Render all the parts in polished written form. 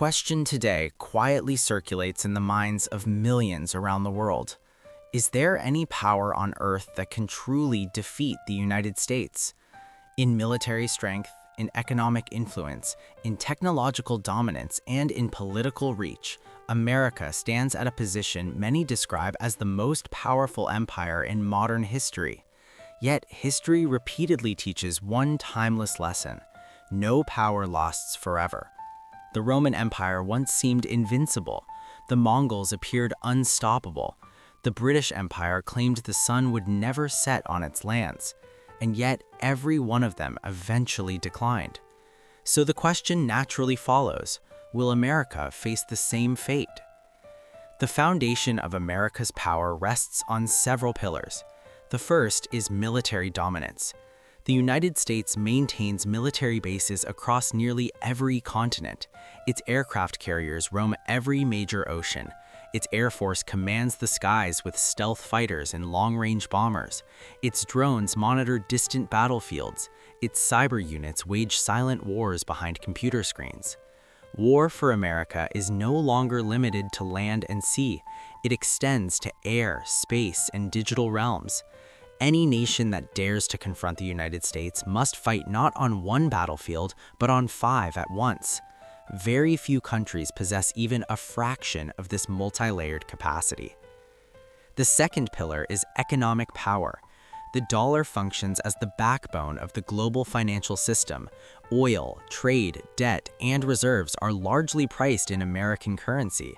question today quietly circulates in the minds of millions around the world. Is there any power on Earth that can truly defeat the United States? In military strength, in economic influence, in technological dominance, and in political reach, America stands at a position many describe as the most powerful empire in modern history. Yet history repeatedly teaches one timeless lesson: no power lasts forever. The Roman Empire once seemed invincible. The Mongols appeared unstoppable. The British Empire claimed the sun would never set on its lands. And yet, every one of them eventually declined. So the question naturally follows: will America face the same fate? The foundation of America's power rests on several pillars. The first is military dominance. The United States maintains military bases across nearly every continent. Its aircraft carriers roam every major ocean. Its Air Force commands the skies with stealth fighters and long-range bombers. Its drones monitor distant battlefields. Its cyber units wage silent wars behind computer screens. War for America is no longer limited to land and sea. It extends to air, space, and digital realms. Any nation that dares to confront the United States must fight not on one battlefield, but on 5 at once. Very few countries possess even a fraction of this multi-layered capacity. The second pillar is economic power. The dollar functions as the backbone of the global financial system. Oil, trade, debt, and reserves are largely priced in American currency.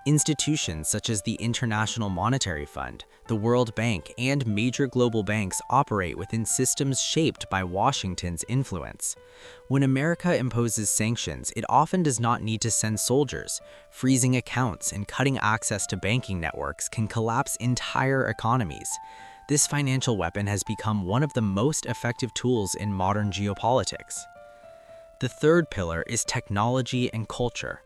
Institutions such as the International Monetary Fund, the World Bank, and major global banks operate within systems shaped by Washington's influence. When America imposes sanctions, it often does not need to send soldiers. Freezing accounts and cutting access to banking networks can collapse entire economies. This financial weapon has become one of the most effective tools in modern geopolitics. The third pillar is technology and culture.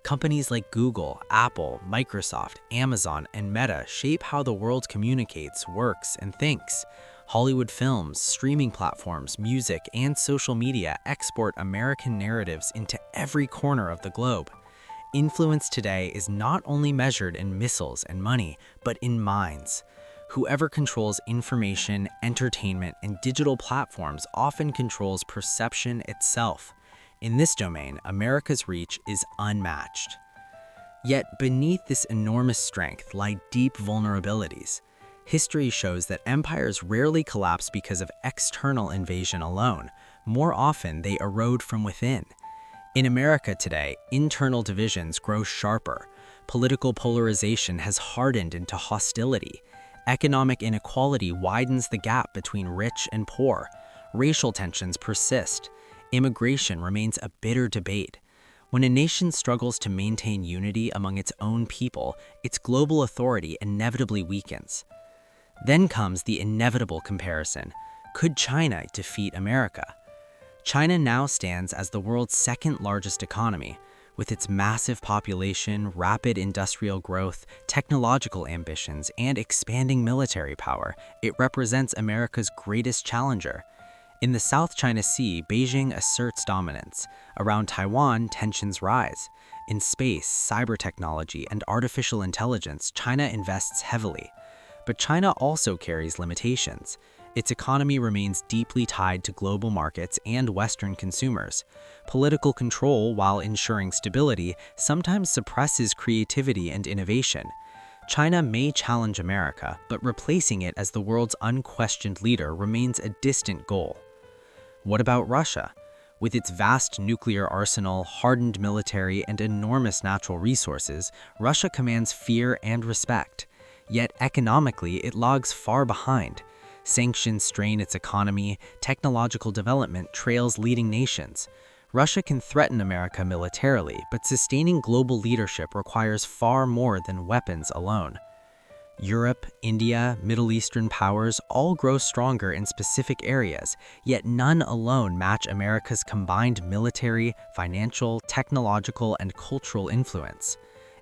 Companies like Google, Apple, Microsoft, Amazon, and Meta shape how the world communicates, works, and thinks. Hollywood films, streaming platforms, music, and social media export American narratives into every corner of the globe. Influence today is not only measured in missiles and money, but in minds. Whoever controls information, entertainment, and digital platforms often controls perception itself. In this domain, America's reach is unmatched. Yet beneath this enormous strength lie deep vulnerabilities. History shows that empires rarely collapse because of external invasion alone. More often, they erode from within. In America today, internal divisions grow sharper. Political polarization has hardened into hostility. Economic inequality widens the gap between rich and poor. Racial tensions persist. Immigration remains a bitter debate. When a nation struggles to maintain unity among its own people, its global authority inevitably weakens. Then comes the inevitable comparison: could China defeat America? China now stands as the world's second largest economy. With its massive population, rapid industrial growth, technological ambitions, and expanding military power, it represents America's greatest challenger. In the South China Sea, Beijing asserts dominance. Around Taiwan, tensions rise. In space, cyber technology, and artificial intelligence, China invests heavily. But China also carries limitations. Its economy remains deeply tied to global markets and Western consumers. Political control, while ensuring stability, sometimes suppresses creativity and innovation. China may challenge America, but replacing it as the world's unquestioned leader remains a distant goal. What about Russia? With its vast nuclear arsenal, hardened military, and enormous natural resources, Russia commands fear and respect. Yet economically, it lags far behind. Sanctions strain its economy, technological development trails leading nations. Russia can threaten America militarily, but sustaining global leadership requires far more than weapons alone. Europe, India, Middle Eastern powers all grow stronger in specific areas, yet none alone match America's combined military, financial, technological, and cultural influence.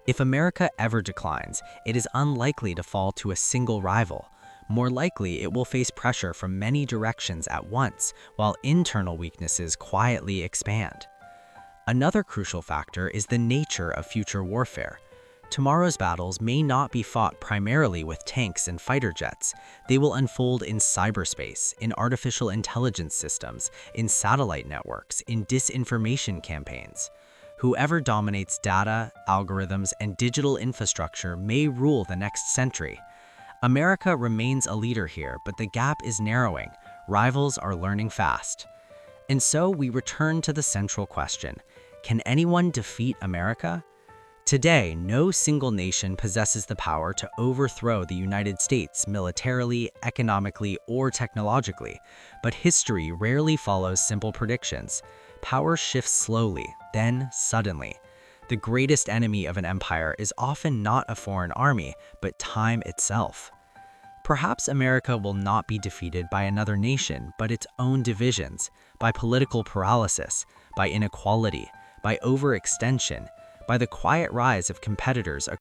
If America ever declines, it is unlikely to fall to a single rival. More likely, it will face pressure from many directions at once, while internal weaknesses quietly expand. Another crucial factor is the nature of future warfare. Tomorrow's battles may not be fought primarily with tanks and fighter jets. They will unfold in cyberspace, in artificial intelligence systems, in satellite networks, in disinformation campaigns. Whoever dominates data, algorithms, and digital infrastructure may rule the next century. America remains a leader here, but the gap is narrowing. Rivals are learning fast. And so we return to the central question: can anyone defeat America? Today, no single nation possesses the power to overthrow the United States militarily, economically, or technologically, but history rarely follows simple predictions. Power shifts slowly, then suddenly. The greatest enemy of an empire is often not a foreign army, but time itself. Perhaps America will not be defeated by another nation, but its own divisions, by political paralysis, by inequality, by overextension, by the quiet rise of competitors